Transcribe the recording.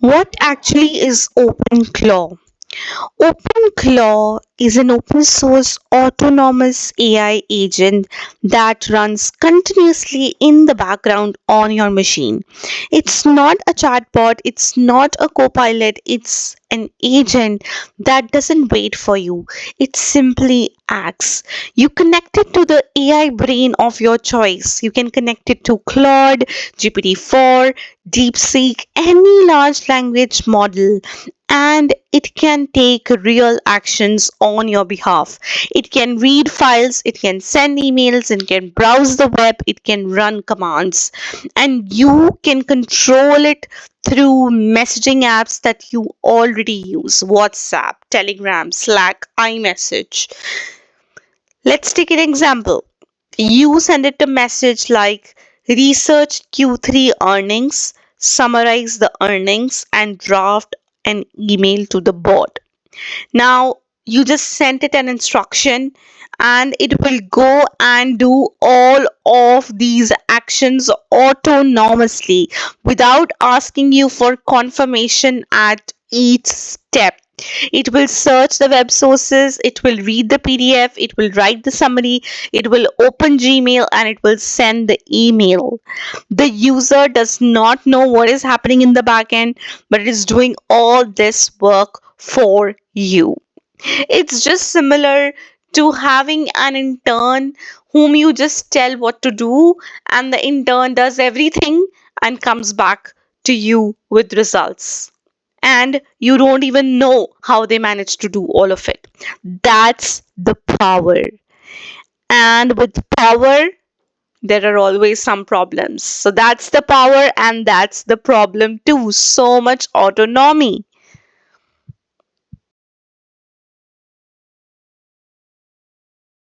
What actually is OpenClaw? OpenClaw is an open source autonomous AI agent that runs continuously in the background on your machine. It's not a chatbot, it's not a copilot, it's an agent that doesn't wait for you. It simply acts. You connect it to the AI brain of your choice. You can connect it to Claude, GPT-4, DeepSeek, any large language model, and it can take real actions on your behalf. It can read files, it can send emails, it can browse the web, it can run commands, and you can control it through messaging apps that you already use: WhatsApp, Telegram, Slack, iMessage. Let's take an example. You send it a message like research Q3 earnings, summarize the earnings, and draft an email to the board. Now, you just sent it an instruction and it will go and do all of these actions autonomously without asking you for confirmation at each step. It will search the web sources, it will read the PDF, it will write the summary, it will open Gmail, and it will send the email. The user does not know what is happening in the backend, but it is doing all this work for you. It's just similar to having an intern whom you just tell what to do, and the intern does everything and comes back to you with results. And you don't even know how they managed to do all of it. That's the power. And with power, there are always some problems. So that's the power and that's the problem too. So much autonomy.